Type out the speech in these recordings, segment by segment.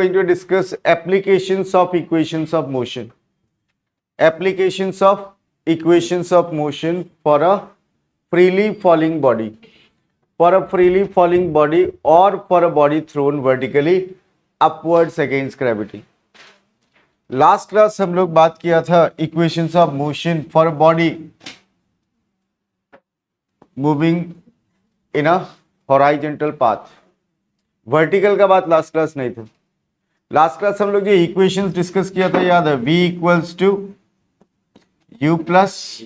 Going to discuss applications of equations of motion. Applications of equations of motion for a freely falling body. For a freely falling body or for a body thrown vertically upwards against gravity. Last class हम लोग बात किया था equations of motion for a body moving in a horizontal path. Vertical का बात last class नहीं था. Last class हम लोग जो इक्वेशंस डिस्कस किया था याद है, v equals to u plus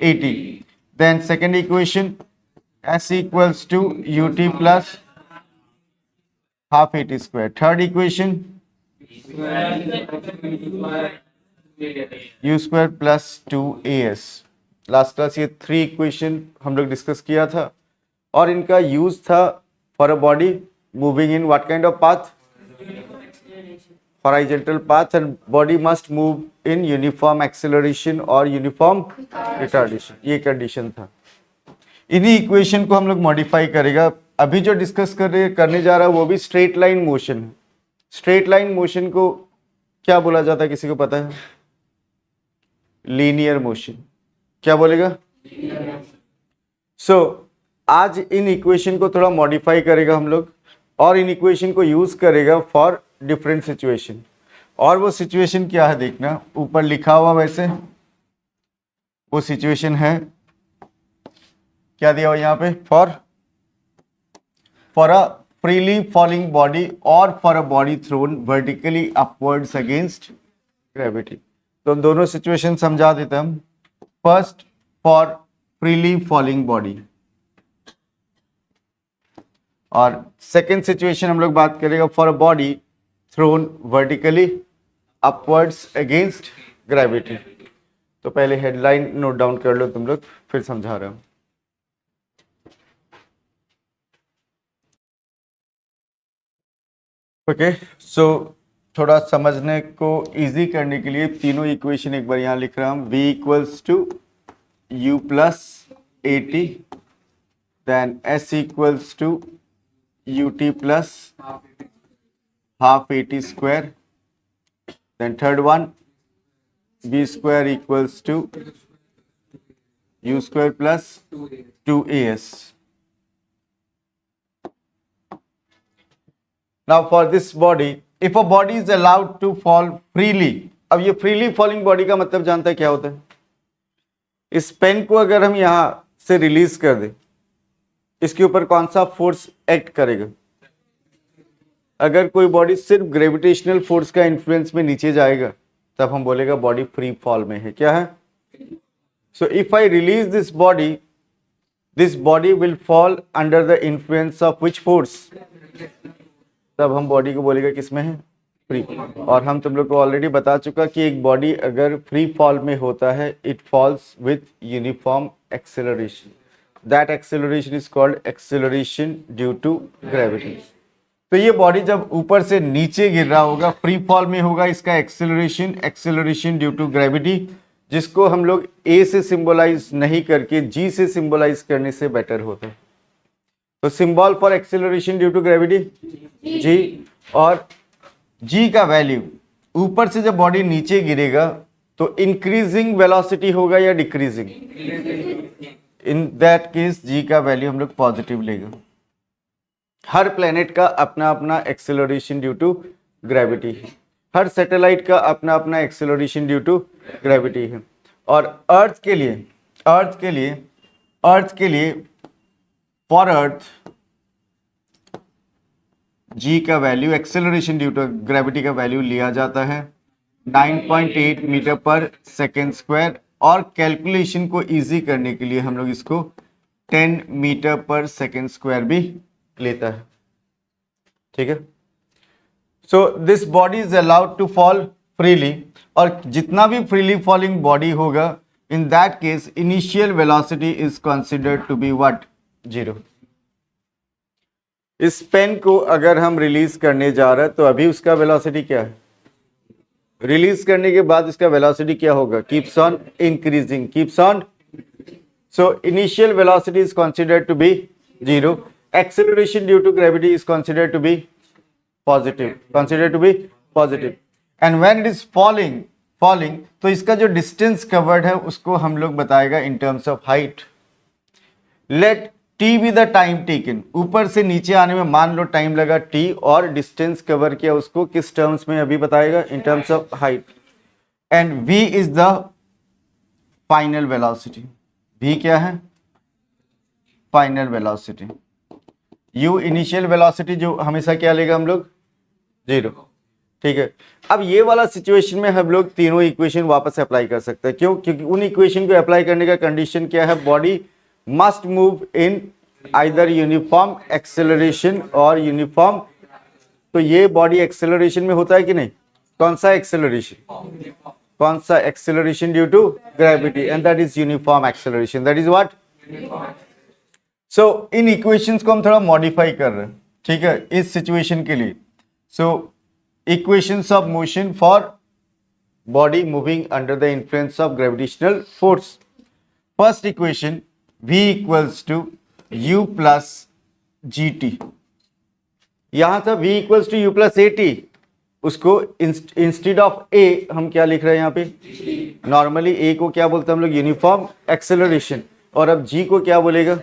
at. Then second equation s equals to ut plus half at square. Third equation u square plus 2as. Last class ये थ्री इक्वेशन हम लोग डिस्कस किया था और इनका यूज था for a body moving in what kind of path? Horizontal path, and body must move in uniform acceleration or uniform retardation. ये condition था. इन्हीं इक्वेशन को हम लोग मॉडिफाई करेगा. अभी जो डिस्कस करने जा रहा है वो भी स्ट्रेट लाइन मोशन है. स्ट्रेट लाइन मोशन को क्या बोला जाता है, किसी को पता है? Linear motion. क्या बोलेगा? आज इन इक्वेशन को थोड़ा मॉडिफाई करेगा हम लोग और इन इक्वेशन को यूज करेगा फॉर डिफरेंट सिचुएशन. और वो सिचुएशन क्या है देखना, ऊपर लिखा हुआ वैसे वो सिचुएशन है, क्या दिया हुआ यहाँ पे, for a freely falling body और for a body thrown vertically upwards against gravity. तो दोनों सिचुएशन समझा देते हम. First for freely falling body और सेकेंड सिचुएशन हम लोग बात करेगा for a body thrown vertically upwards against gravity. तो पहले हेडलाइन नोट डाउन कर लो तुम लोग, फिर समझा रहा हूं. ओके, सो थोड़ा समझने को इजी करने के लिए तीनों इक्वेशन एक बार यहां लिख रहा हूं. v equals to u plus at, then s equals to ut plus half at square. Then third one, v square equals to u square plus 2as. Now for this body, if a body is allowed to fall freely, अब ये freely falling body का मतलब जानता है क्या होता है? इस पेन को अगर हम यहां से रिलीज कर दें, इसके ऊपर कौन सा फोर्स एक्ट करेगा? अगर कोई बॉडी सिर्फ ग्रेविटेशनल फोर्स का इन्फ्लुएंस में नीचे जाएगा तब हम बोलेगा बॉडी फ्री फॉल में है. क्या है? So if I release this body will fall under the influence of which force? तब हम बॉडी को बोलेगा किसमें है? फ्री. और हम तुम लोग को ऑलरेडी बता चुका कि एक बॉडी अगर फ्री फॉल में होता है, it falls with uniform acceleration. That acceleration is called acceleration due to gravity. तो ये बॉडी जब ऊपर से नीचे गिर रहा होगा, फ्री फॉल में होगा, इसका एक्सेलरेशन ड्यू टू ग्रेविटी, जिसको हम लोग ए से सिंबलाइज नहीं करके जी से सिंबलाइज करने से बेटर होता है. तो symbol for acceleration due to gravity G, और जी का वैल्यू ऊपर से जब बॉडी नीचे गिरेगा तो इंक्रीजिंग वेलोसिटी होगा या डिक्रीजिंग? इन दैट केस जी का वैल्यू हम लोग पॉजिटिव लेगा. हर प्लेनेट का अपना अपना एक्सेलरेशन ड्यू टू ग्रेविटी है. हर सैटेलाइट का अपना अपना एक्सेलरेशन ड्यू टू ग्रेविटी है. और अर्थ के लिए फॉर अर्थ जी का value, acceleration due to gravity का वैल्यू लिया जाता है 9.8 मीटर पर सेकेंड स्क्वायर. और कैलकुलेशन को इजी करने के लिए हम लोग इसको 10 मीटर पर सेकेंड स्क्वायर भी लेता है. ठीक है. So this body is allowed to fall freely, और जितना भी फ्रीली फॉलिंग बॉडी होगा, in that case initial velocity is considered to be what? 0. इस पेन को अगर हम रिलीज करने जा रहे हैं तो अभी उसका वेलोसिटी क्या है? रिलीज करने के बाद इसका वेलोसिटी क्या होगा? Keeps on increasing, keeps on. So initial velocity is considered to be 0. Acceleration due to gravity is considered to be positive, consider to be positive. And when it is falling तो इसका जो distance covered है उसको हम लोग बताएगा in terms of height. Let T be the time taken, ऊपर से नीचे आने में मान लो टाइम लगा टी, और डिस्टेंस कवर किया उसको किस टर्म्स में अभी बताएगा, in terms of height. And v is the final velocity, v क्या है, final velocity. u initial velocity जो हमेशा क्या लेगा हम लोग, 0, ठीक है। अब ये वाला सिचुएशन में हम लोग तीनों इक्वेशन वापस अप्लाई कर सकते हैं, क्यों, क्योंकि उन इक्वेशन को अप्लाई करने का कंडीशन क्या है, body must move in either uniform acceleration और यूनिफॉर्म, तो ये बॉडी एक्सेलरेशन में होता है कि नहीं, कौन सा acceleration due to gravity, and that is uniform acceleration, that is what. So इन इक्वेशंस को हम थोड़ा मॉडिफाई कर रहे हैं, ठीक है, इस सिचुएशन के लिए। So equations of motion for body moving under the influence of gravitational force. First equation v equals to u plus ji t, यहां था v equals to u plus a t, उसको इंस्टेड ऑफ a हम क्या लिख रहे हैं यहाँ पे, नॉर्मली a को क्या बोलते हैं हम लोग, यूनिफॉर्म एक्सेलरेशन, और अब g को क्या बोलेगा,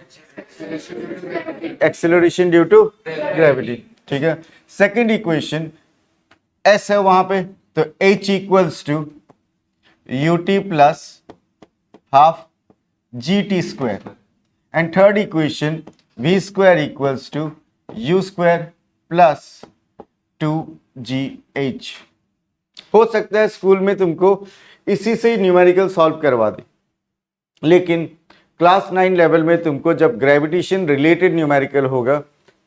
एक्सेलरेशन ड्यू टू ग्रेविटी, ठीक है। सेकेंड इक्वेशन s है वहां पे, तो h equals to U T plus half G T square, and third equation v square equals to u square plus 2gh। हो सकता है स्कूल में तुमको इसी से न्यूमेरिकल सॉल्व करवा दे, लेकिन क्लास 9 लेवल में तुमको जब ग्रेविटेशन रिलेटेड न्यूमेरिकल होगा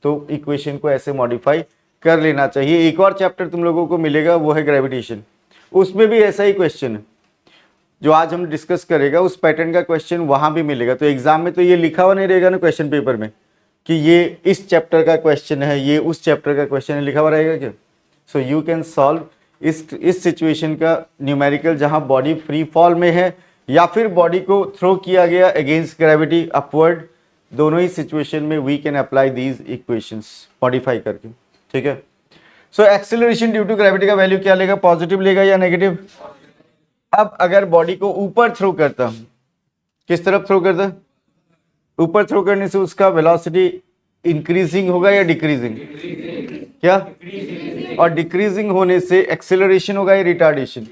तो इक्वेशन को ऐसे मॉडिफाई कर लेना चाहिए। एक और चैप्टर तुम लोगों को मिलेगा, वो है ग्रेविटेशन, उसमें भी ऐसा ही क्वेश्चन है जो आज हम डिस्कस करेगा, उस पैटर्न का क्वेश्चन वहां भी मिलेगा। तो एग्जाम में तो ये लिखा हुआ नहीं रहेगा ना क्वेश्चन पेपर में कि ये इस चैप्टर का क्वेश्चन है, ये उस चैप्टर का क्वेश्चन है, लिखा हुआ रहेगा क्या। सो यू कैन सॉल्व इस सिचुएशन का न्यूमेरिकल जहां बॉडी फ्री फॉल में है या फिर बॉडी को थ्रो किया गया अगेंस्ट ग्रेविटी अपवर्ड, दोनों ही सिचुएशन में we can apply these equations modify करके, ठीक है। सो एक्सेलरेशन ड्यू टू ग्रेविटी का वैल्यू क्या लेगा, पॉजिटिव लेगा या नेगेटिव। अब अगर बॉडी को ऊपर थ्रो करता हूं, किस तरफ थ्रो करता, ऊपर थ्रो करने से उसका वेलोसिटी इंक्रीजिंग होगा या डिक्रीजिंग, क्या, और डिक्रीजिंग होने से एक्सेलरेशन होगा या रिटार्डेशन।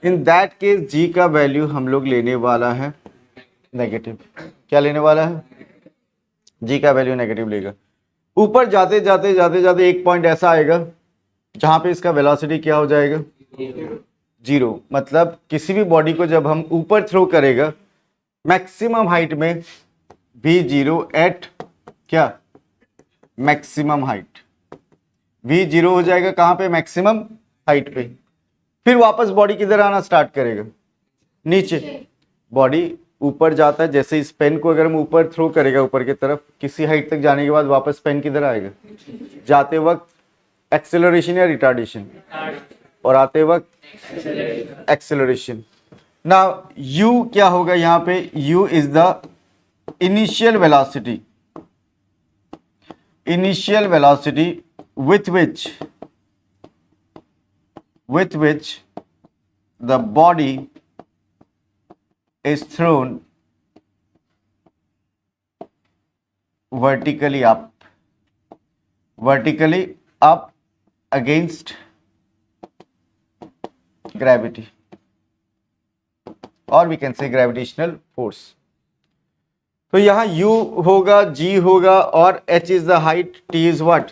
इन दैट केस जी का वैल्यू हम लोग लेने वाला है नेगेटिव, क्या लेने वाला है, जी का वैल्यू नेगेटिव लेगा। ऊपर जाते जाते जाते जाते एक पॉइंट ऐसा आएगा जहां पे इसका वेलोसिटी क्या हो जाएगा, 0। मतलब किसी भी बॉडी को जब हम ऊपर थ्रो करेगा मैक्सिमम हाइट में v0 एट क्या, मैक्सिमम हाइट, v0 हो जाएगा कहां पे, मैक्सिमम हाइट पे। फिर वापस बॉडी किधर आना स्टार्ट करेगा, नीचे। बॉडी ऊपर जाता है, जैसे इस पेन को अगर हम ऊपर थ्रो करेगा ऊपर की तरफ, किसी हाइट तक जाने के बाद वापस पेन किधर आएगा, जाते वक्त एक्सेलरेशन या रिटार्डेशन, और आते वक्त एक्सेलरेशन। नाउ u क्या होगा यहाँ पे, u is the initial velocity with which the body is thrown vertically up against gravity, or we can say gravitational force। तो यहां u होगा, g होगा, और h is the height, t is what,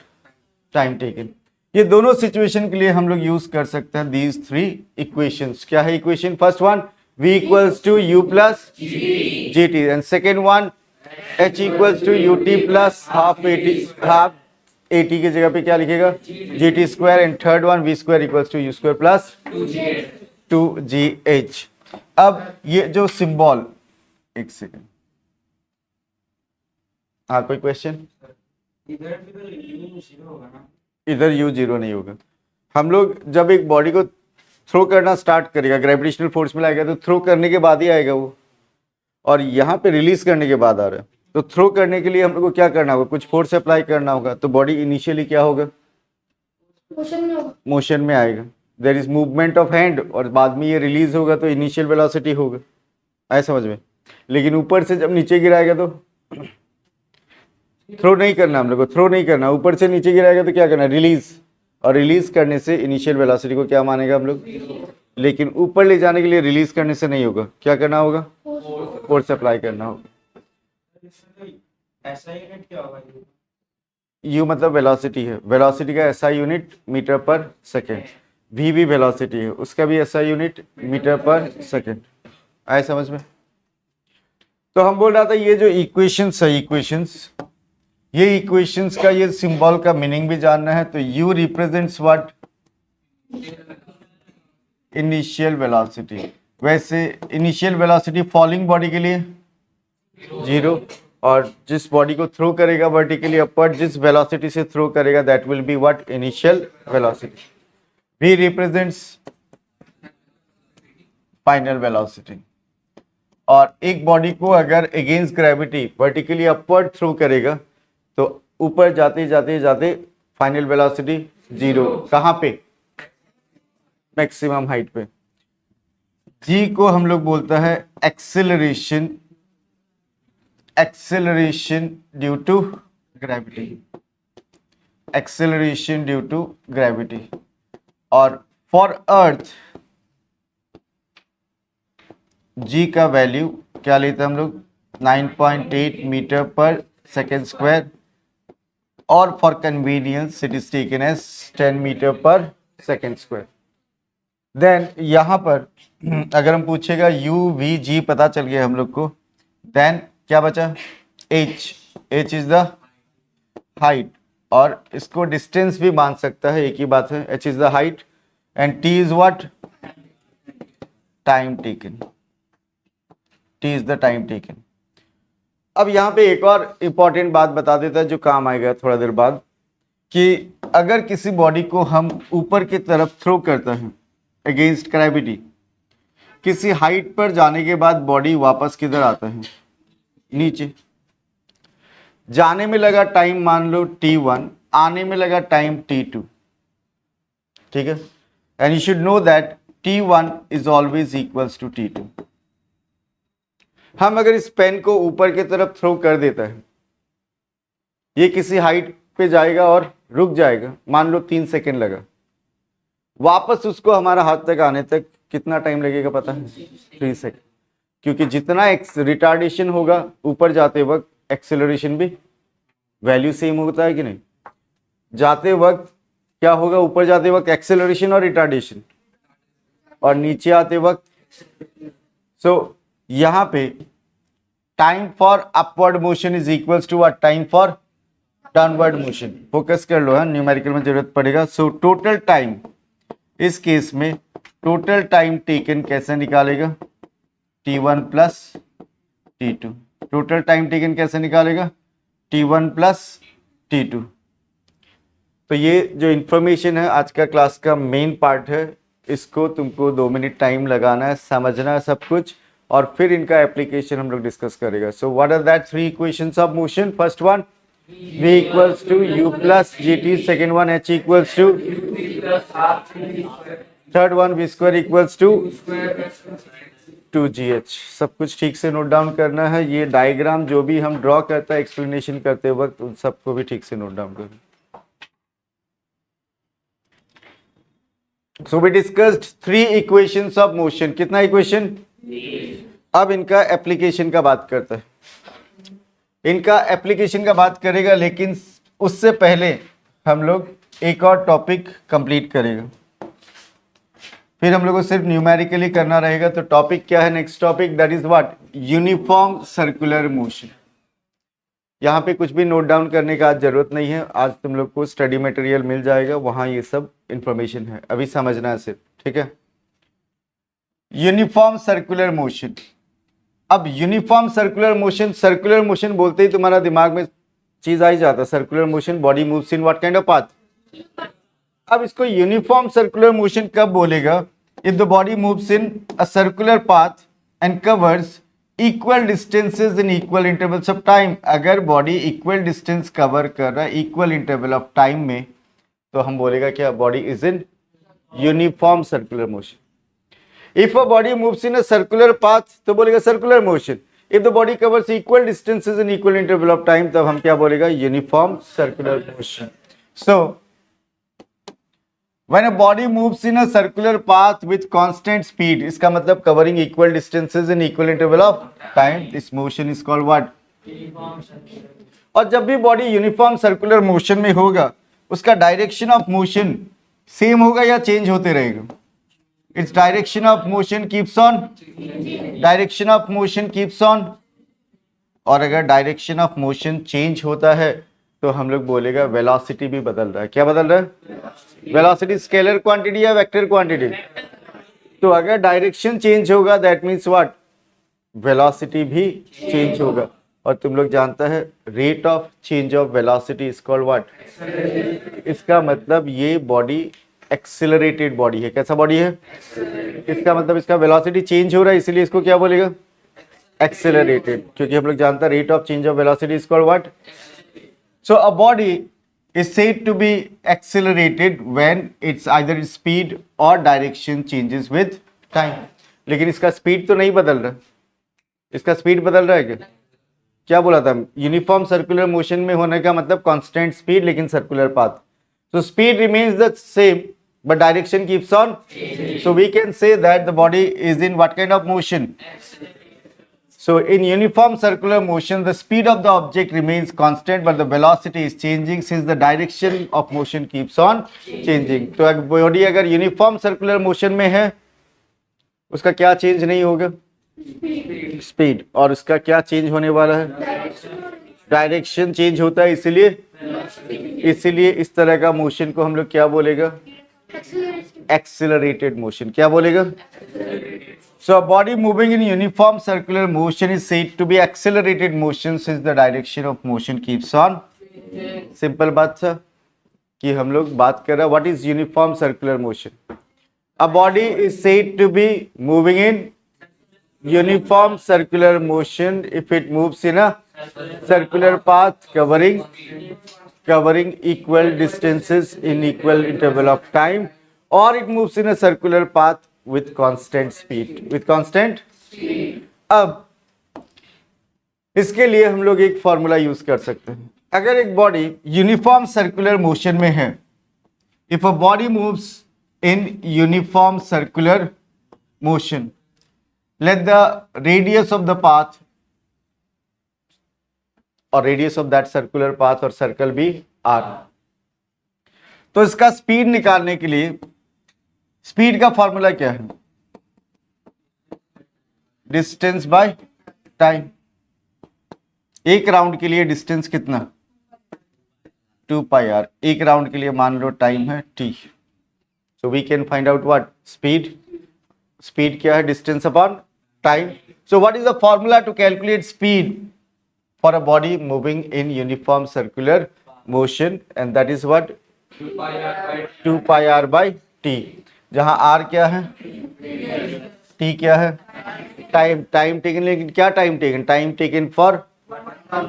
time taken. ये दोनों situation के लिए हम लोग यूज कर सकते हैं दीज थ्री इक्वेशंस। क्या है equation, first one v equals to u plus ji T, and second one h equals to u t plus half A T की जगह पे क्या लिखेगा, G T square, and third one v square equals to u square plus 2gh। अब ये जो symbol, एक second, हाँ कोई क्वेश्चन, इधर u जीरो नहीं होगा। हम लोग जब एक बॉडी को थ्रो करना स्टार्ट करेगा, ग्रेविटेशनल फोर्स में लाएगा तो थ्रो करने के बाद ही आएगा वो, और यहाँ पे रिलीज करने के बाद आ रहा है। तो थ्रो करने के लिए हम लोग को क्या करना होगा, कुछ फोर्स अप्लाई करना होगा। तो बॉडी इनिशियली क्या होगा, मोशन में आएगा। There is movement of hand और बाद में ये रिलीज होगा तो इनिशियल वेलोसिटी होगा, आए समझ में। लेकिन ऊपर से जब नीचे गिराएगा तो थ्रो नहीं करना, हम लोग को थ्रो नहीं करना, ऊपर से नीचे गिराएगा तो क्या करना, रिलीज, और रिलीज करने से इनिशियल वेलोसिटी को क्या मानेगा हम लोग, लेकिन ऊपर ले जाने के लिए रिलीज करने से नहीं होगा, क्या करना होगा, फोर्स अप्लाई करना होगा। ऐसा यूनिट क्या होगा? यू मतलब वेलोसिटी है, वेलोसिटी का SI unit metre per second, we भी वेलोसिटी है, उसका भी SI unit metre per second, आए समझ में। तो हम बोल रहा था ये जो इक्वेशंस है, इक्वेशंस, ये इक्वेशंस का ये सिंबल का मीनिंग भी जानना है। तो u represents what, initial velocity. वैसे इनिशियल वेलोसिटी फॉलिंग बॉडी के लिए 0, और जिस बॉडी को थ्रो करेगा वर्टिकली अपवर्ड, जिस वेलोसिटी से थ्रो करेगा that will be what, initial velocity. v represents final velocity. और एक बॉडी को अगर against gravity vertically upward throw करेगा तो ऊपर जाते जाते जाते फाइनल वेलोसिटी 0, कहां पे, मैक्सिमम हाइट पे। जी को हम लोग बोलता है acceleration, acceleration due to gravity, acceleration due to gravity. और फॉर अर्थ जी का वैल्यू क्या लेते हैं हम लोग, 9.8 मीटर पर सेकेंड स्क्वायर, और for convenience it is taken as 10 metre per second square. Then यहां पर अगर हम पूछेगा यू वी जी पता चल गया हम लोग को, देन क्या बचा, H, H is the height, और इसको डिस्टेंस भी मान सकता है, एक ही बात है, H is the height, and T is what, time taken, T is the time taken. अब यहाँ पे एक और इंपॉर्टेंट बात बता देता है जो काम आएगा थोड़ा देर बाद, कि अगर किसी बॉडी को हम ऊपर की तरफ थ्रो करते हैं अगेंस्ट ग्रेविटी, किसी हाइट पर जाने के बाद बॉडी वापस किधर आता है, नीचे। जाने में लगा टाइम मान लो t1, आने में लगा टाइम t2, ठीक है। And you should know that t1 is always equals to t2। हम अगर इस पेन को ऊपर की तरफ थ्रो कर देता है, ये किसी हाइट पे जाएगा और रुक जाएगा, मान लो 3 सेकेंड लगा, वापस उसको हमारा हाथ तक आने तक कितना टाइम लगेगा पता है, 3 सेकेंड। क्योंकि जितना रिटार्डेशन होगा ऊपर जाते वक्त एक्सेलरेशन भी वैल्यू सेम होता है कि नहीं, जाते वक्त क्या होगा, ऊपर जाते वक्त एक्सेलरेशन और रिटार्डेशन, और नीचे आते वक्त, सो यहां पे time for upward motion is equals to what, time for downward motion. Focus कर लो, है न्यूमेरिकल में जरूरत पड़ेगा। सो टोटल टाइम, इस केस में टोटल टाइम टेकन कैसे निकालेगा, t1 plus t2। Total time taken कैसे निकालेगा, t1 प्लस t2। तो ये जो इंफॉर्मेशन है आज का क्लास का मेन पार्ट है, इसको तुमको 2 मिनट टाइम लगाना है, समझना है सब कुछ, और फिर इनका एप्लीकेशन हम लोग डिस्कस करेगा। So what are that 3 equations of motion. First one v equals to u plus gt, second one h equals to, third one v square equals to 2gh। सब कुछ ठीक से नोट डाउन करना है। ये डायग्राम जो भी हम ड्रॉ करता है एक्सप्लेनेशन करते वक्त, उन सबको भी ठीक से नोट डाउन करना। So we discussed 3 equations of motion। कितना इक्वेशन, अब इनका एप्लीकेशन का बात करता है, इनका एप्लीकेशन का बात करेगा, लेकिन उससे पहले हम लोग एक और टॉपिक कंप्लीट करेगा, फिर हम लोग को सिर्फ न्यूमेरिकली करना रहेगा। तो टॉपिक क्या है, next topic, that is what, uniform circular motion. यहाँ पे कुछ भी नोट डाउन करने का आज जरूरत नहीं है, आज तुम लोग को स्टडी मटेरियल मिल जाएगा, वहां ये सब इंफॉर्मेशन है, अभी समझना है सिर्फ, ठीक है। Uniform circular motion. अब uniform circular motion, circular motion बोलते ही तुम्हारा दिमाग में चीज आ ही जाता है, circular motion, body moves in what kind of path. अब इसको यूनिफॉर्म सर्कुलर मोशन कब बोलेगा, if the body moves in a circular path and covers equal distances in equal intervals of time. अगर बॉडी इक्वल डिस्टेंस कवर कर रहा है equal interval of time में, तो हम बोलेगा क्या, body is in uniform circular motion. If a body moves in a circular path तो बोलेगा circular motion. If the body covers equal distances in equal interval of time तब हम क्या बोलेगा, uniform circular motion. So when a body moves in a circular path with constant speed, इसका मतलब covering equal distances in equal interval of time, this motion is called what? और जब भी body uniform circular motion में होगा उसका direction of motion same होगा या चेंज होते रहेगा? Its direction of motion keeps on, direction of motion keeps on. और अगर डायरेक्शन ऑफ मोशन चेंज होता है तो हम लोग बोलेगा वेलोसिटी भी बदल रहा है। क्या बदल रहा है? वेलोसिटी स्केलर क्वांटिटी या वेक्टर क्वांटिटी? तो अगर डायरेक्शन चेंज होगा दैट मीन्स व्हाट, वेलोसिटी भी चेंज होगा। और तुम लोग जानता है rate of change of velocity is called what? इसका मतलब ये बॉडी एक्सेलरेटेड बॉडी है। कैसा बॉडी है? इसका मतलब इसका वेलोसिटी चेंज हो रहा है, इसीलिए इसको क्या बोलेगा, एक्सेलरेटेड। क्योंकि हम लोग जानते हैं rate of change of velocity is called what? So a body is said to be accelerated when it's either speed or direction changes with time. लेकिन इसका स्पीड तो नहीं बदल रहा, इसका स्पीड बदल रहा है क्या? क्या बोला था? यूनिफॉर्म सर्कुलर मोशन में होने का मतलब कांस्टेंट स्पीड लेकिन circular path. So speed remains the same but direction keeps on. So we can say that the body is in what kind of motion? So in uniform circular motion, the speed of the object remains constant, but the velocity is changing since the direction of motion keeps on changing. तो body अगर uniform circular motion में है उसका क्या change नहीं होगा? Speed. और उसका क्या चेंज होने वाला है? डायरेक्शन चेंज होता है, इसीलिए इस तरह का मोशन को हम लोग क्या बोलेगा? Accelerated motion. क्या बोलेगा? So a body moving in uniform circular motion is said to be accelerated motion since the direction of motion keeps on. Simple बात था कि हम लोग बात कर रहे हैं what is uniform circular motion. A body is said to be moving in uniform circular motion if it moves in a circular path covering equal distances in equal interval of time, or it moves in a circular path with constant speed. अब इसके लिए हम लोग एक formula use कर सकते हैं। अगर एक बॉडी यूनिफॉर्म सर्कुलर मोशन में है, if a body moves in uniform circular motion, let the radius of the path और radius of that circular path और सर्कल भी आर। तो इसका स्पीड निकालने के लिए स्पीड का फॉर्मूला क्या है? Distance by time. एक राउंड के लिए डिस्टेंस कितना? 2 पाई आर। एक राउंड के लिए मान लो टाइम है t। So we can find out what? Speed. Speed क्या है? Distance upon time. So what is the formula to calculate speed for a body moving in uniform circular motion? And that is what? 2 pi R by T, जहां R क्या है, T क्या है, time taken. लेकिन क्या time taken? Time taken for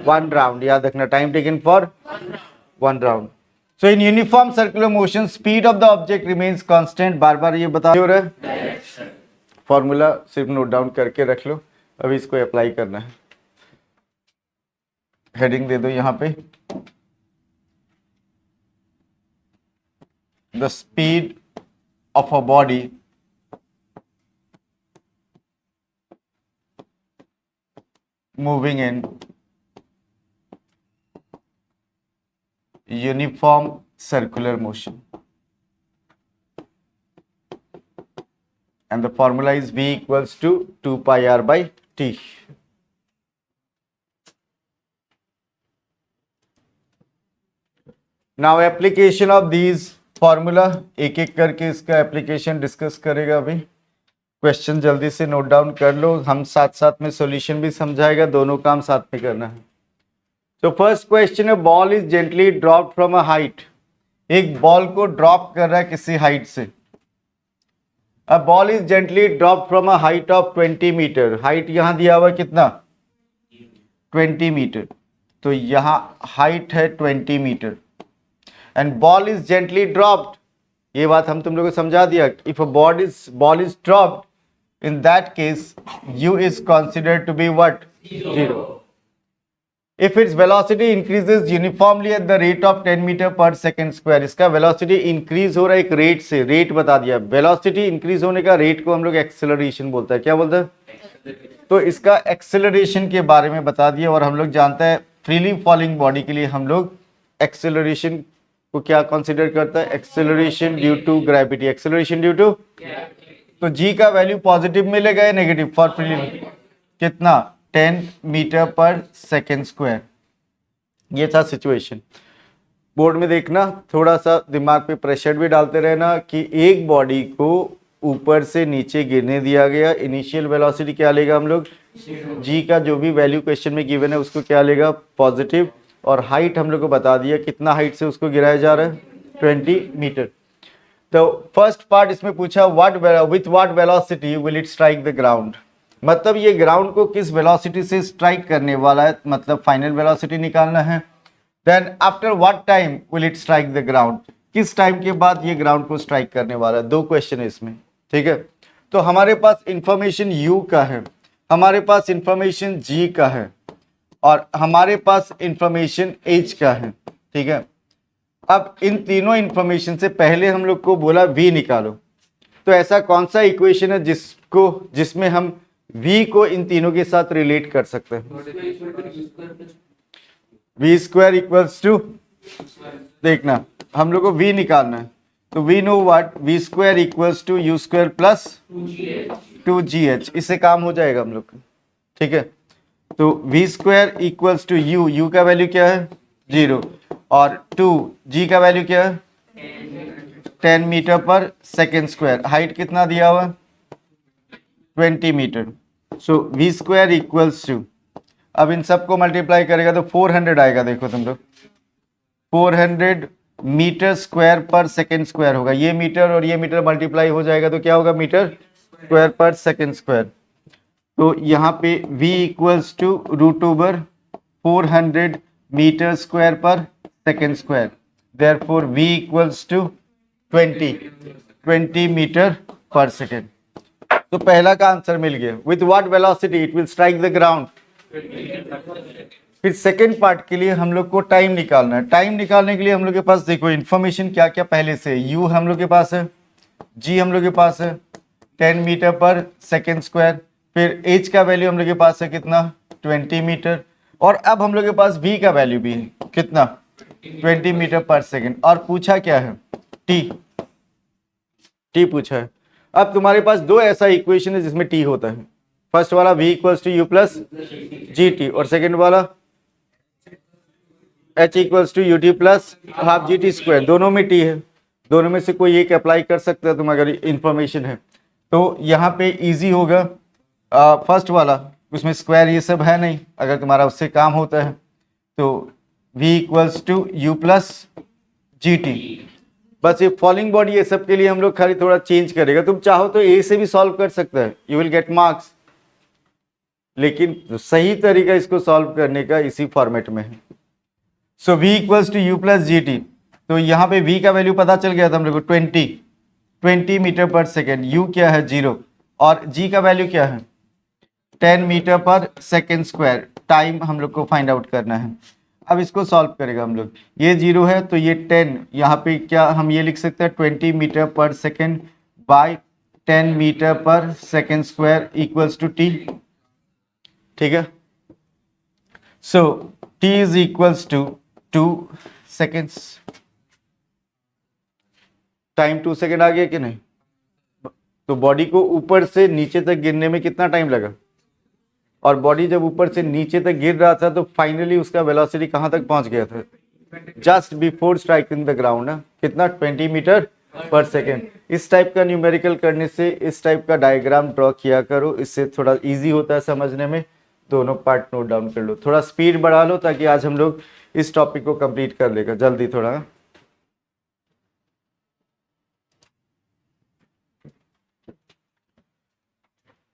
1 round. याद रखना, time taken for 1 round. So in uniform circular motion speed of the object remains constant. बार बार ये बता हो रहा है, फॉर्मूला सिर्फ नोट डाउन करके रख लो, अभी इसको अप्लाई करना है। हेडिंग दे दो यहां पे, the speed of a body moving in uniform circular motion, and the formula is V equals to 2 pi r by t. Now application of these formula, एक एक करके इसका एप्लीकेशन डिस्कस करेगा। अभी क्वेश्चन जल्दी से नोट डाउन कर लो, हम साथ साथ में सॉल्यूशन भी समझाएगा, दोनों काम साथ में करना है। तो फर्स्ट क्वेश्चन है, ball is gently drop from a height. एक बॉल को ड्रॉप कर रहा है किसी हाइट से। A ball is gently drop from a height of 20 metre. Height यहां दिया हुआ कितना? 20 मीटर। तो यहां हाइट है 20 metre. And ball is gently dropped, ये बात हम तुम लोगों को समझा दिया. If a ball is dropped, in that case u is considered to be what? Zero. If its velocity increases uniformly at the rate of 10 metre per second square, इसका velocity increase हो रहा है एक रेट से, rate बता दिया. Velocity increase होने का रेट को हम लोग एक्सेलरेशन बोलता है. क्या बोलते हैं? तो इसका एक्सेलरेशन के बारे में बता दिया. और हम लोग जानते हैं फ्रीली फॉलिंग बॉडी के लिए हम लोग एक्सेलरेशन को क्या कंसीडर करता है? Acceleration due to gravity. Acceleration due to, तो जी का वैल्यू पॉजिटिव मिलेगा या नेगेटिव फॉर फ्रीली? कितना? 10 मीटर पर सेकेंड स्क्वायर. ये था सिचुएशन. बोर्ड में देखना, थोड़ा सा दिमाग पे प्रेशर भी डालते रहना कि एक बॉडी को ऊपर से नीचे गिरने दिया गया. इनिशियल वेलोसिटी क्या लेगा हम लोग? जी का जो भी वैल्यू क्वेश्चन में गिवन है उसको क्या लेगा? पॉजिटिव. और हाइट हम लोग को बता दिया कितना हाइट से उसको गिराया जा रहा है? 20 मीटर. तो फर्स्ट पार्ट इसमें पूछा with what velocity will it strike the ground. मतलब ये ग्राउंड को किस वेलोसिटी से स्ट्राइक करने वाला है, मतलब फाइनल वेलोसिटी निकालना है. Then after what time will it strike the ground, किस टाइम के बाद ये ग्राउंड को स्ट्राइक करने वाला है. दो क्वेश्चन है इसमें. ठीक है. तो हमारे पास इंफॉर्मेशन u का है, हमारे पास इंफॉर्मेशन g का है, और हमारे पास इंफॉर्मेशन h का है. ठीक है. अब इन तीनों इंफॉर्मेशन से पहले हम लोग को बोला v निकालो. तो ऐसा कौन सा इक्वेशन है जिसमें हम v को इन तीनों के साथ रिलेट कर सकते हैं? v स्क्वायर इक्वल्स टू, देखना हम लोग को v निकालना है. तो we know what, v square equals to u square plus 2gh. इससे काम हो जाएगा हम लोग का. ठीक है. तो v square equals to u का वैल्यू क्या है? 0. और 2g का वैल्यू क्या है? 10 metre per second square. Height कितना दिया हुआ? 20 metre. So v square equals to, अब इन सबको मल्टीप्लाई करेगा तो 400 आएगा. देखो तुम लोग, 400 metre square per second square होगा. ये मीटर और ये मीटर मल्टीप्लाई हो जाएगा तो क्या होगा? Metre square per second square. तो यहाँ पे v equals to √ 400 metre square per second square. Therefore v equals to 20 metre per second. तो पहला का आंसर मिल गया. With what velocity it will strike the ground. फिर सेकेंड पार्ट के लिए हम लोग को टाइम निकालना है. टाइम निकालने के लिए हम लोग के पास देखो इन्फॉर्मेशन क्या क्या पहले से. u हम लोग के पास है, g हम लोग के पास है 10 मीटर पर सेकेंड स्क्वायर. फिर h का वैल्यू हम लोग के पास है कितना? 20 मीटर. और अब हम लोग के पास v का वैल्यू भी है कितना? 20 मीटर पर सेकेंड. और पूछा क्या है? t पूछा है. अब तुम्हारे पास दो ऐसा इक्वेशन है जिसमें t होता है. फर्स्ट वाला v equals to u plus gt, और सेकेंड वाला h equals to ut plus half gt square. दोनों में t है. दोनों में से कोई एक अप्लाई कर सकते हो तुम अगर इंफॉर्मेशन है तो. यहाँ पे इजी होगा फर्स्ट वाला, उसमें स्क्वायर ये सब है नहीं. अगर तुम्हारा उससे काम होता है तो v equals to u plus gt. बस ये फॉलिंग बॉडी ये सब के लिए हम लोग खाली थोड़ा चेंज करेगा. तुम चाहो तो ए से भी सॉल्व कर सकते हैं, यू विल गेट मार्क्स. लेकिन सही तरीका इसको सॉल्व करने का इसी फॉर्मेट में है. So v equals to u plus ji T. तो यहाँ पे v का वैल्यू पता चल गया था हम लोग को 20 मीटर पर सेकेंड. u क्या है? 0. और g का वैल्यू क्या है? 10 metre per second square. Time हम लोग को फाइंड आउट करना है. अब इसको सॉल्व करेगा हम लोग. ये 0 है तो ये 10, यहाँ पे क्या हम ये लिख सकते हैं 20 metre per second by 10 metre per second square equals to t. ठीक है. So t is equals to 2 seconds. Time 2 second आ गया कि नहीं? तो बॉडी को ऊपर से नीचे तक गिरने में कितना टाइम लगा? और बॉडी जब ऊपर से नीचे तक गिर रहा था तो फाइनली उसका वेलोसिटी कहां तक पहुंच गया था? Just before striking the ground. कितना? 20 मीटर पर सेकेंड. इस टाइप का न्यूमेरिकल करने से इस टाइप का डायग्राम ड्रॉ किया करो, इससे थोड़ा इजी होता है समझने में. दोनों पार्ट नोट डाउन कर लो, थोड़ा स्पीड बढ़ा लो ताकि आज हम लोग इस टॉपिक को कंप्लीट कर लेगा जल्दी थोड़ा.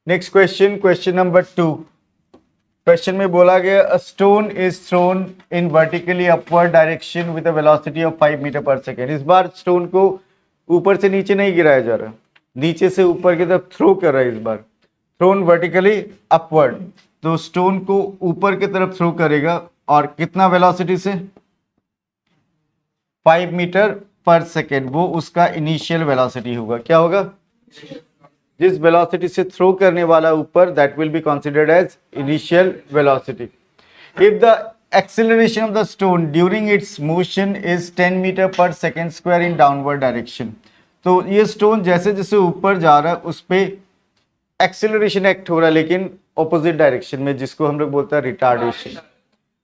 Next question, question number 2. क्वेश्चन में बोला गया a stone is thrown in vertically upward direction with a velocity of 5 metre per second. इस बार स्टोन को ऊपर से नीचे नहीं गिराया जा रहा, नीचे से ऊपर की तरफ थ्रो कर रहा है। इस बार थ्रोन वर्टिकली अपवर्ड, तो स्टोन को ऊपर की तरफ थ्रो करेगा और कितना वेलोसिटी से, 5 मीटर पर सेकेंड, वो उसका इनिशियल वेलोसिटी होगा। क्या होगा, जिस वेलोसिटी से थ्रो करने वाला ऊपर, that will be considered as initial velocity. If the acceleration of the stone during its motion is 10 metre per second square in downward direction, तो ये स्टोन जैसे जैसे ऊपर जा रहा है उस पे एक्सेलरेशन एक्ट हो रहा है, लेकिन ऑपोजिट डायरेक्शन में, जिसको हम लोग बोलते हैं रिटार्डेशन।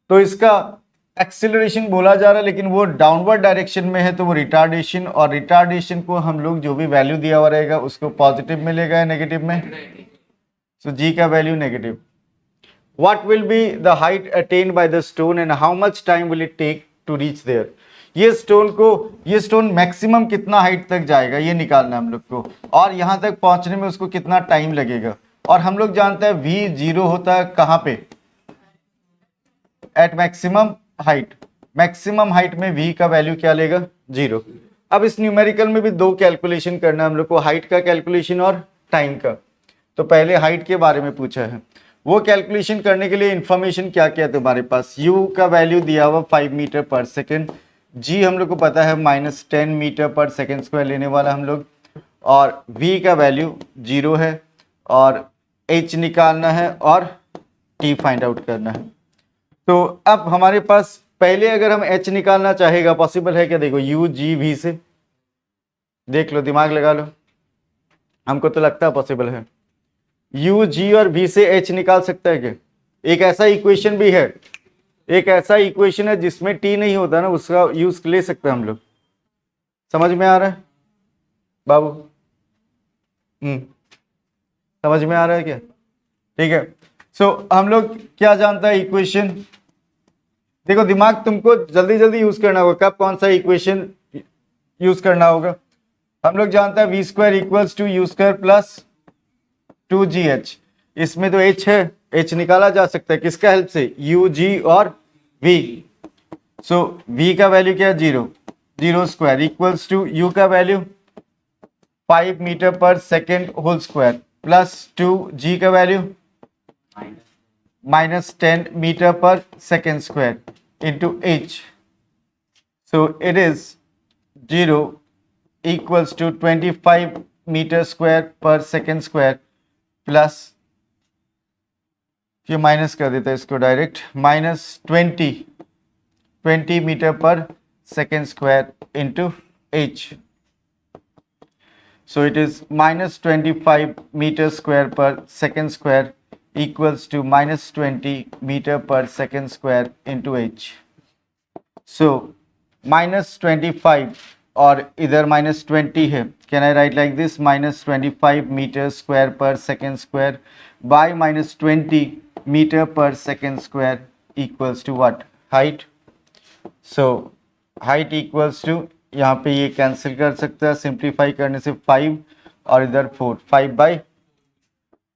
तो इसका एक्सेलरेशन बोला जा रहा है लेकिन वो डाउनवर्ड डायरेक्शन में है, तो वो रिटार्डेशन, और रिटार्डेशन को हम लोग जो भी वैल्यू दिया हुआ रहेगा उसको पॉजिटिव मिलेगा या नेगेटिव में, सो जी का value negative. What will be the height attained by the stone and how much time will it take to reach there? ये स्टोन मैक्सिमम कितना हाइट तक जाएगा ये निकालना है हम लोग को, और यहाँ तक पहुंचने में उसको कितना टाइम लगेगा। और हम लोग जानते हैं v जीरो होता है कहाँ पे, at maximum height. Maximum height में v का वैल्यू क्या लेगा, जीरो। अब इस न्यूमेरिकल में भी दो कैलकुलेशन करना है हम लोग को, हाइट का कैलकुलेशन और टाइम का। तो पहले हाइट के बारे में पूछा है, वो कैलकुलेशन करने के लिए इंफॉर्मेशन क्या क्या है तुम्हारे पास। u का वैल्यू दिया हुआ 5 मीटर पर सेकेंड, g हम लोग को पता है -10 मीटर पर सेकेंड स्क्वायर लेने वाला हम लोग, और v का वैल्यू 0 है, और h निकालना है और t फाइंड आउट करना है। तो अब हमारे पास पहले अगर हम h निकालना चाहेगा, पॉसिबल है क्या, देखो u g v से देख लो, दिमाग लगा लो, हमको तो लगता है पॉसिबल है। u g और v से h निकाल सकता है क्या? एक ऐसा इक्वेशन भी है, एक ऐसा इक्वेशन है जिसमें t नहीं होता ना, उसका यूज ले सकते हैं हम लोग। समझ में आ रहा है बाबू? समझ में आ रहा है क्या? ठीक है। सो हम लोग क्या जानता है इक्वेशन, देखो दिमाग तुमको जल्दी जल्दी यूज करना होगा, कब कौन सा इक्वेशन यूज करना होगा। हम लोग जानते हैं V square equals to U square plus 2gh, इसमें तो h है, h निकाला जा सकता है किसका हेल्प से, u g और v। सो v का वैल्यू क्या है, 0, 0 स्क्वायर इक्वल्स टू u का value 5 metre per second whole square plus 2g का value -10 metre per second square into h। So it is 0 equals to 25 metre square per second square plus, ये minus कर देता है इसको direct, -20 metre per second square into h। So it is -25 metre square per second square equals to -20 metre per second square into h। So -25 और इधर -20 है, can I write like this, -25 metre square per second square by -20 metre per second square equals to what, height. So height equals to, यहाँ पे ये cancel कर सकता है, simplify करने से 5 और इधर 4,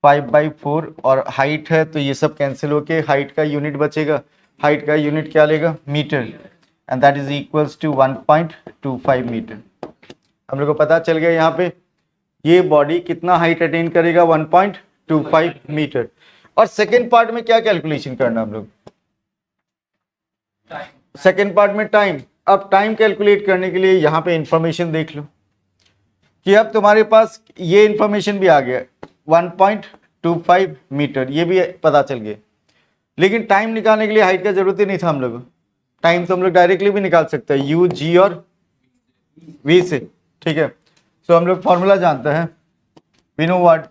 5/4, और हाइट है तो ये सब कैंसिल होके हाइट का यूनिट बचेगा। हाइट का यूनिट क्या लेगा, metre, and that is equals to 1.25 metre. हम लोग को पता चल गया यहाँ पे ये बॉडी कितना हाइट अटेन करेगा, 1.25 मीटर। और सेकेंड पार्ट में क्या कैलकुलेशन करना हम लोग, सेकेंड पार्ट में टाइम। अब टाइम कैलकुलेट करने के लिए यहाँ पे इंफॉर्मेशन देख लो कि अब तुम्हारे पास ये इंफॉर्मेशन भी आ गया 1.25 मीटर, ये भी पता चल गया, लेकिन टाइम निकालने के लिए हाइट का जरूरत ही नहीं था हम लोग। टाइम तो हम लोग डायरेक्टली भी निकाल सकते हैं, u g और v से, ठीक है। सो हम लोग फॉर्मूला जानते हैं, we know what,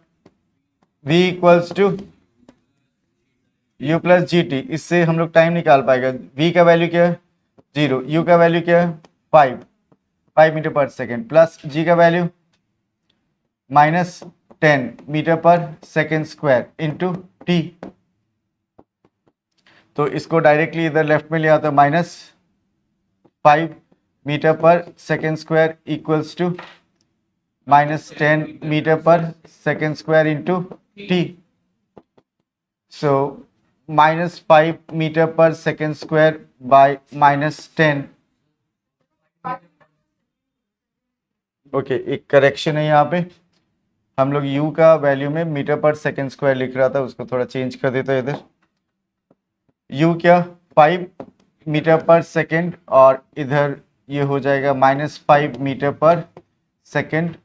v equals to u plus ji T, इससे हम लोग टाइम निकाल पाएगा। v का वैल्यू क्या है, 0, u का वैल्यू क्या है, 5 metre per second, plus g का value -10 metre per second square into t। तो इसको डायरेक्टली इधर लेफ्ट में ले आता है, -5 metre per second square equals to -10 metre per second square into t। So -5 metre per second square by -10। Okay, एक correction है यहाँ पे, हम लोग u का वैल्यू में मीटर पर सेकेंड स्क्वायर लिख रहा था, उसको थोड़ा चेंज कर देता है इधर। u क्या 5 मीटर पर सेकेंड, और इधर ये हो जाएगा -5 metre per second,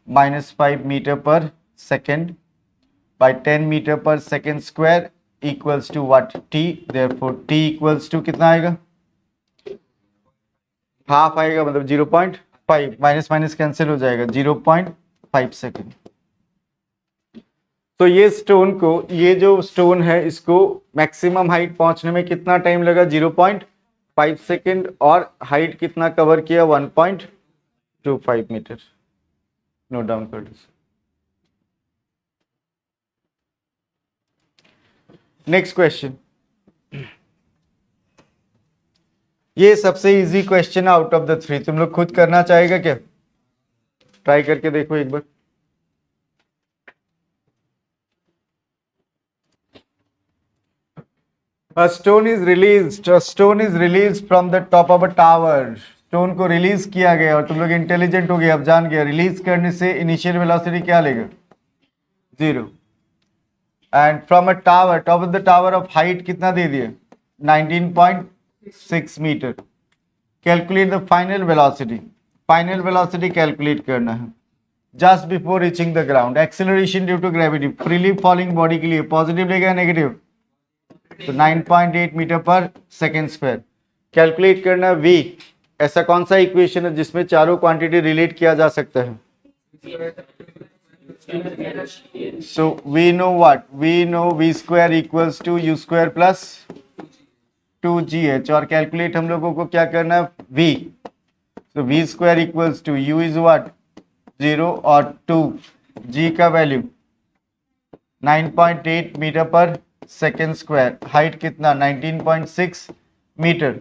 -5 metre per second by 10 metre per second square equals to what, t। Therefore t equals to कितना आएगा, हाफ आएगा, मतलब 0.5, माइनस माइनस कैंसिल हो जाएगा, 0.5 सेकेंड। तो ये स्टोन को, ये जो स्टोन है इसको मैक्सिमम हाइट पहुंचने में कितना टाइम लगा, 0.5 सेकेंड, और हाइट कितना कवर किया, 1.25 मीटर। नोट डाउन कर दो। नेक्स्ट क्वेश्चन, ये सबसे easy question out of the 3, तुम लोग खुद करना चाहेगा क्या, ट्राई करके देखो एक बार। A stone is released from the top of a tower। Stone को रिलीज किया गया, और तुम लोग इंटेलिजेंट हो गए, अब जान गया रिलीज करने से इनिशियल वेलोसिटी क्या लेगा, 0। And from a tower, top of the tower of height कितना दे दिया, 19.6 मीटर। Calculate the final velocity, final velocity calculate करना है just before reaching the ground. Acceleration due to gravity, freely falling body के लिए पॉजिटिव लेगा नेगेटिव, तो 9.8 metre per second square. Calculate करना v, ऐसा कौन सा इक्वेशन है जिसमें चारों क्वांटिटी रिलेट किया जा सकता है, so we know what, we know v square equals to u square plus 2gh, और कैलकुलेट हम लोगों को क्या करना है, v, तो v square equals to u is what 0 और 2g का value 9.8 metre per second square, height कितना 19.6 metre,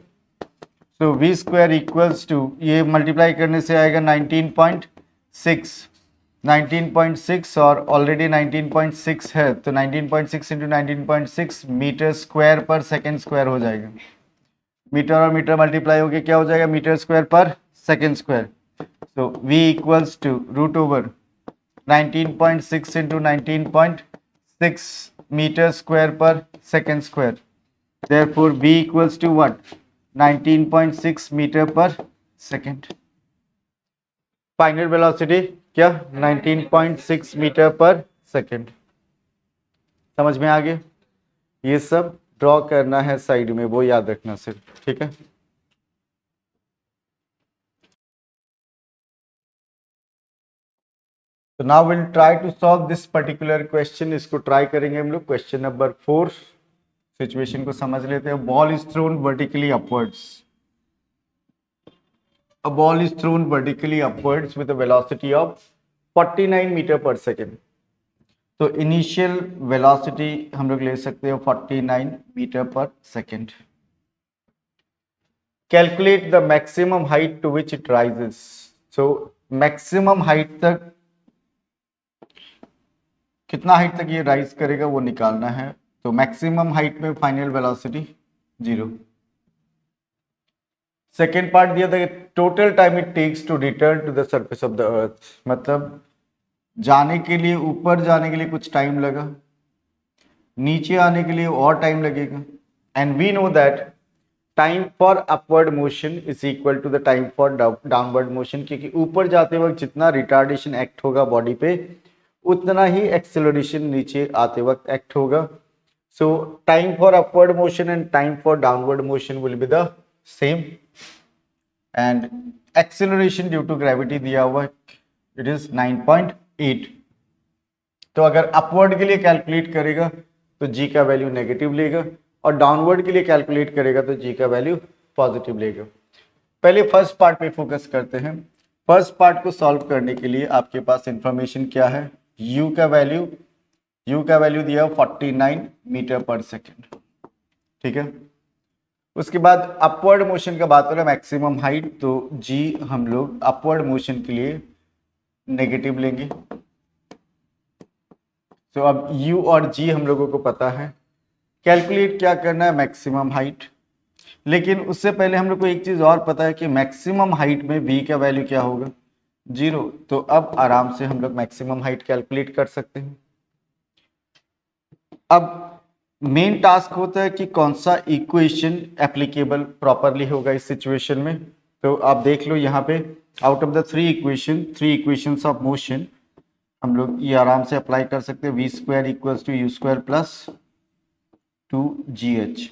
so v square equals to, ये मल्टीप्लाई करने से आएगा 19.6 और ऑलरेडी 19.6 है, तो 19.6 into 19.6 metre square per second square हो जाएगा। मीटर और मीटर मल्टीप्लाई होके क्या हो जाएगा, metre square per second square. So v equals to root over 19.6 into 19.6 metre square per second square. Therefore v equals to what, 19.6 metre per second. Final velocity क्या, 19.6 metre per second. समझ में आ गया, ये सब ड्रॉ करना है side में, वो याद रखना सिर्फ, ठीक है। तो now will try to solve this particular question, इसको ट्राई करेंगे हम लोग। क्वेश्चन नंबर 4, सिचुएशन को समझ लेते हैं। Ball is throne vertically upwards, a ball is thrown vertically upwards with a velocity of 49 metre per second. तो इनिशियल वेलोसिटी हम लोग ले सकते हो 49 metre per second. Calculate the maximum height to which it rises, so maximum height तक कितना height तक ये राइज करेगा वो निकालना है। तो मैक्सिमम हाइट में फाइनल वेलोसिटी 0। सेकेंड पार्ट दिया था, total time it takes to return to the surface of the earth, मतलब जाने के लिए, ऊपर जाने के लिए कुछ टाइम लगा, नीचे आने के लिए और टाइम लगेगा। And we know that time for upward motion is equal to the time for downward motion, क्योंकि ऊपर जाते वक्त जितना रिटार्डेशन एक्ट होगा बॉडी पे, उतना ही एक्सेलरेशन नीचे आते वक्त एक्ट होगा। So time for upward motion and time for downward motion will be the same, and acceleration due to gravity दिया हुआ इट इज 9.8। तो अगर अपवर्ड के लिए कैलकुलेट करेगा तो g का वैल्यू नेगेटिव लेगा, और डाउनवर्ड के लिए कैलकुलेट करेगा तो g का वैल्यू पॉजिटिव लेगा। पहले फर्स्ट पार्ट पे फोकस करते हैं। फर्स्ट पार्ट को सॉल्व करने के लिए आपके पास इंफॉर्मेशन क्या है, u का वैल्यू दिया 49 मीटर पर सेकेंड, ठीक है। उसके बाद अपवर्ड मोशन का बात करें, मैक्सिमम हाइट, तो g हम लोग अपवर्ड मोशन के लिए नेगेटिव लेंगे, सो अब u और g हम लोगों को पता है, कैलकुलेट क्या करना है, मैक्सिमम हाइट। लेकिन उससे पहले हम लोग को एक चीज और पता है कि मैक्सिमम हाइट में v का वैल्यू क्या होगा, 0। तो अब आराम से हम लोग मैक्सिमम हाइट कैलकुलेट कर सकते हैं। अब मेन टास्क होता है कि कौन सा इक्वेशन एप्लीकेबल प्रॉपरली होगा इस सिचुएशन में। तो आप देख लो यहाँ पे, out of the three equations of motion हम लोग ये आराम से अप्लाई कर सकते हैं। V square equals to U square plus 2gh।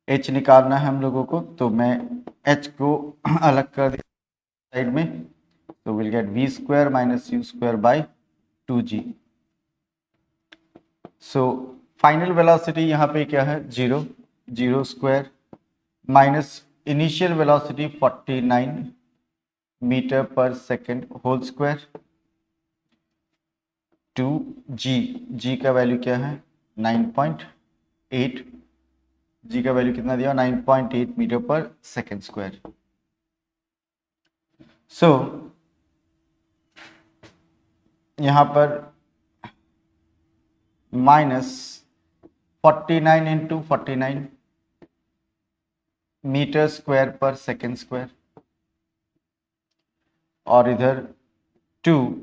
h निकालना है हम लोगों को, तो मैं h को अलग कर दिया साइड में, तो will get v square minus u square by 2g। So final velocity यहाँ पे क्या है, 0, 0 square minus initial velocity 49 metre per second whole square 2g। g का वैल्यू क्या है, 9.8। g का वैल्यू कितना दिया, 9.8 metre per second square. So यहाँ पर minus 49 into 49 metre square per second square, और इधर 2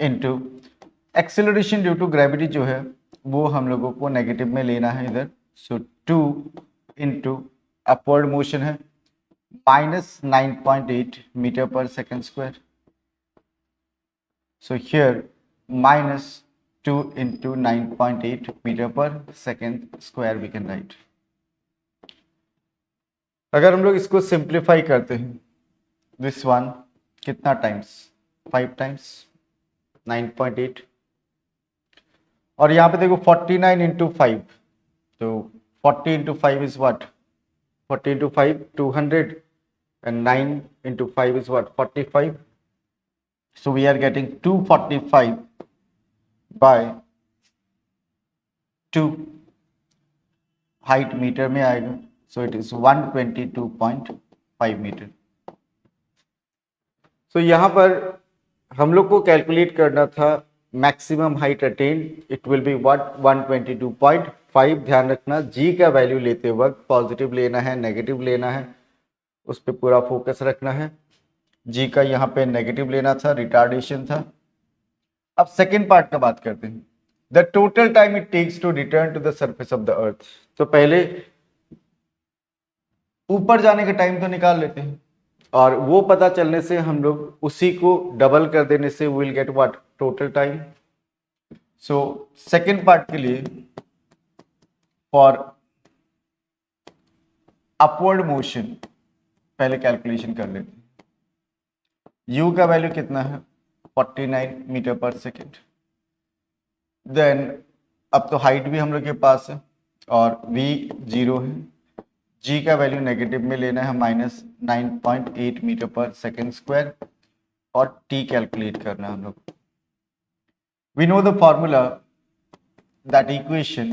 into acceleration due to gravity जो है वो हम लोगों को नेगेटिव में लेना है इधर। सो 2 इंटू अपवर्ड मोशन है minus 9.8 metre per second square. So here minus 2 into 9.8 metre per second square we can write. अगर हम लोग इसको सिंप्लीफाई करते हैं, दिस वन कितना टाइम्स, 5 टाइम्स 9.8, और यहाँ पे देखो 49 इंटू 5, तो 40 into 5 is what, 40 into 5 200 and 9 into 5 is what, 45। so we are getting 245 by 2, height metre में आएगा, so it is 122.5 metre. so यहाँ पर हम लोग को कैलकुलेट करना था maximum height attain, it will be what, 122.5। ध्यान रखना g का वैल्यू लेते वक्त पॉजिटिव लेना है, नेगेटिव लेना है, उस पर पूरा फोकस रखना है। जी का यहाँ पे नेगेटिव लेना था, रिटार्डेशन था। अब सेकेंड पार्ट का बात करते हैं, the total time it takes to return to the surface of the earth. तो पहले ऊपर जाने का टाइम तो निकाल लेते हैं, और वो पता चलने से हम लोग उसी को डबल कर देने से will get what, total time. So second part के लिए फॉर अपवर्ड मोशन पहले कैलकुलेशन कर लेते हैं। u का वैल्यू कितना है, 49 मीटर पर सेकेंड। देन अब तो हाइट भी हम लोग के पास है और v 0 है, g का वैल्यू नेगेटिव में लेना है minus 9.8 metre per second square, और t कैलकुलेट करना है हम लोग। We know the formula, that equation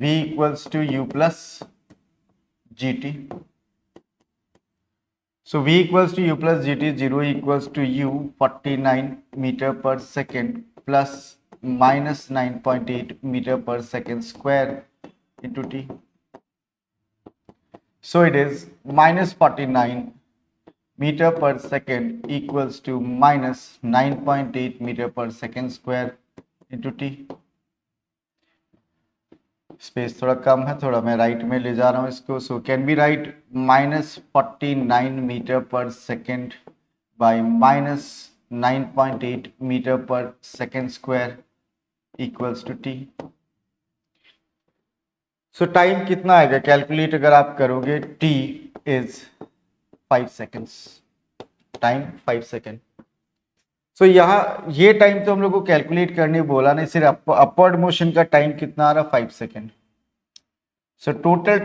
v equals to u plus gt। So v equals to u plus gt, 0 equals to u 49 meter per second plus minus 9.8 meter per second square into t. So it is minus 49 meter per second equals to minus 9.8 meter per second square into t. Space थोड़ा कम है, थोड़ा मैं right में ले जा रहा हूँ इसको। So can be write minus 49 metre per second by minus 9.8 metre per second square equals to t. So time कितना आएगा कैलकुलेट अगर आप करोगे, t is 5 seconds, time 5 second. So यहाँ ये टाइम तो हम लोग को कैलकुलेट करने बोला नहीं, सिर्फ अपवर्ड मोशन का टाइम कितना आ रहा, 5 second. So total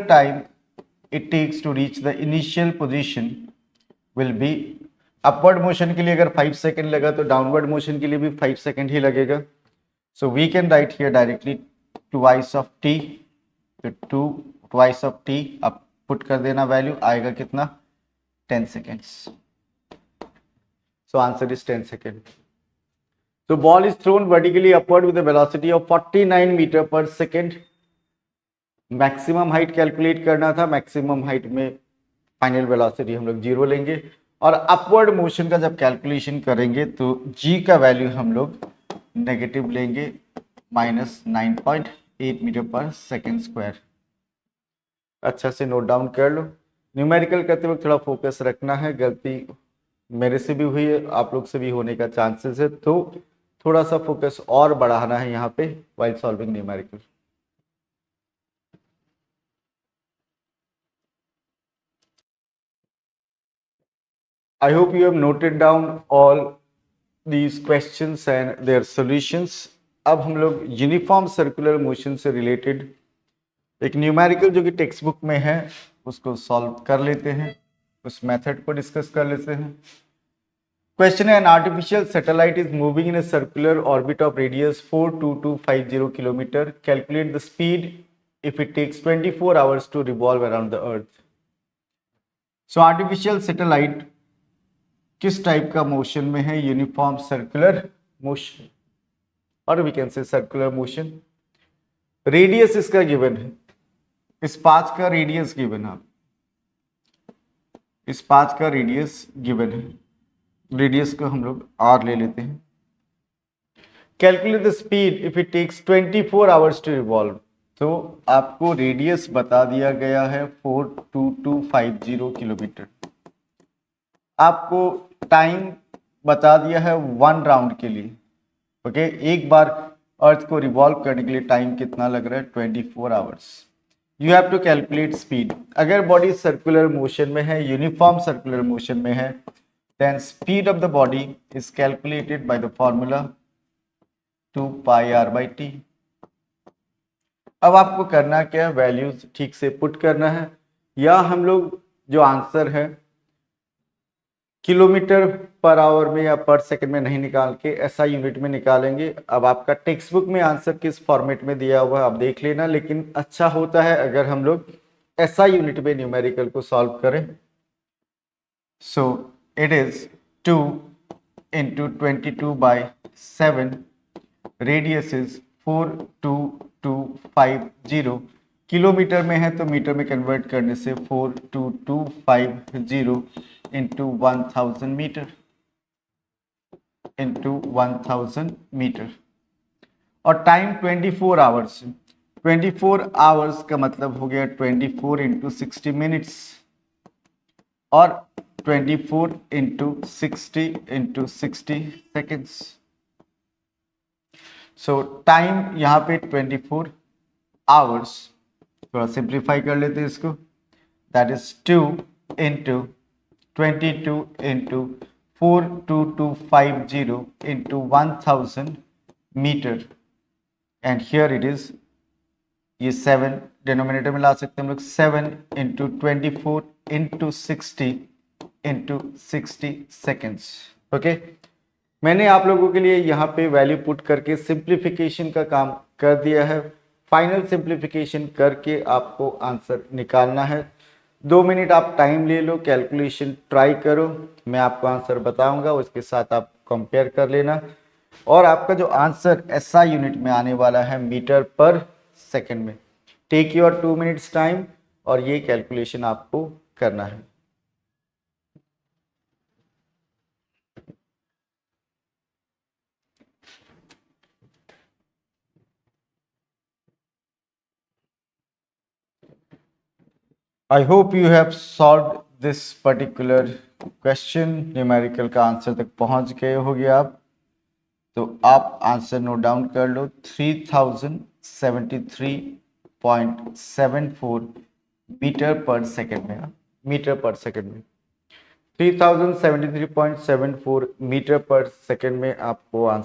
time it takes to reach the initial position will be, upward motion के लिए अगर 5 सेकेंड लगा तो डाउनवर्ड मोशन के लिए भी 5 सेकेंड ही लगेगा। So we can write here directly twice of T, तो ट्वाइस ऑफ टी अब पुट कर देना, वैल्यू आएगा कितना, 10 seconds. So answer is 10 seconds. So ball is thrown vertically upward with a velocity of 49 meter per second. Maximum height calculate करना था, maximum height में final velocity हम लोग 0 लेंगे, और अपवर्ड मोशन का जब कैलकुलेशन करेंगे तो g का वैल्यू हम लोग नेगेटिव लेंगे -9.8 मीटर पर सेकेंड स्क्वायर। अच्छा से नोट डाउन कर लो। न्यूमेरिकल करते वक्त थोड़ा फोकस रखना है, गलती मेरे से भी हुई है, आप लोग से भी होने का चांसेस है, तो थोड़ा सा फोकस और बढ़ाना है यहाँ पे while solving numerical. I hope you have noted down all these questions and their solutions. अब हम लोग यूनिफॉर्म सर्कुलर मोशन से रिलेटेड एक न्यूमेरिकल जो कि टेक्स्ट बुक में है उसको सॉल्व कर लेते हैं, उस मेथड को डिस्कस कर लेते हैं। क्वेश्चन है, an artificial satellite is moving in a circular orbit of radius 42250 kilometre, calculate the speed if it takes 24 hours to revolve around the earth. So artificial satellite किस टाइप का motion में है? Uniform circular motion, और we can say circular motion. Radius इसका given है, इस path का radius given है, इस पाथ का रेडियस गिवन है, रेडियस को हम लोग r ले लेते हैं। Calculate the speed if it takes 24 hours to revolve, तो आपको रेडियस बता दिया गया है 42250 किलोमीटर, आपको टाइम बता दिया है 1 राउंड के लिए। ओके, एक बार अर्थ को रिवॉल्व करने के लिए टाइम कितना लग रहा है? 24 hours. You have to calculate speed. अगर बॉडी सर्कुलर मोशन में है, यूनिफॉर्म सर्कुलर मोशन में है, then speed of the body is calculated by the formula 2πr/t। अब आपको करना क्या है? वैल्यूज ठीक से पुट करना है, या हम लोग जो आंसर है किलोमीटर पर आवर में या पर सेकंड में नहीं निकाल के ऐसा यूनिट में निकालेंगे। अब आपका टेक्स्ट बुक में आंसर किस फॉर्मेट में दिया हुआ है आप देख लेना, लेकिन अच्छा होता है अगर हम लोग ऐसा यूनिट में न्यूमेरिकल को सॉल्व करें। सो it is 2 into 22/7, radius is 42250, kilometre में है तो मीटर में कन्वर्ट करने से 42250 into 1000 मीटर, into 1000 मीटर, और टाइम 24 आवर्स। 24 आवर्स का मतलब हो गया 24 into 60 मिनट्स, और 24 into 60 into 60 सेकेंड्स। सो टाइम यहाँ पे 24 आवर्स, थोड़ा सिंप्लीफाई कर लेते हैं इसको, that is 2 into 22 into 42250 into 1000 metre, and here it is, ये 7 डिनोमिनेटर में ला सकते हैं हम लोग, 7 into 24 into 60 into 60 seconds. Okay, मैंने आप लोगों के लिए यहाँ पे वैल्यू पुट करके सिंप्लीफिकेशन का काम कर दिया है। फाइनल सिंप्लीफिकेशन करके आपको आंसर निकालना है। 2 मिनट आप टाइम ले लो, कैलकुलेशन ट्राई करो, मैं आपको आंसर बताऊंगा, उसके साथ आप कंपेयर कर लेना, और आपका जो आंसर ऐसा यूनिट में आने वाला है मीटर पर सेकंड में। टेक योर 2 मिनट्स टाइम और ये कैलकुलेशन आपको करना है। I hope you have solved this particular question. Numerical का आंसर तक पहुंच गए होगे आप, तो आप आंसर नोट डाउन कर लो। 3073.74 मीटर पर सेकंड में, मीटर पर सेकंड में 3073.74 मीटर पर सेकंड में आपको आंसर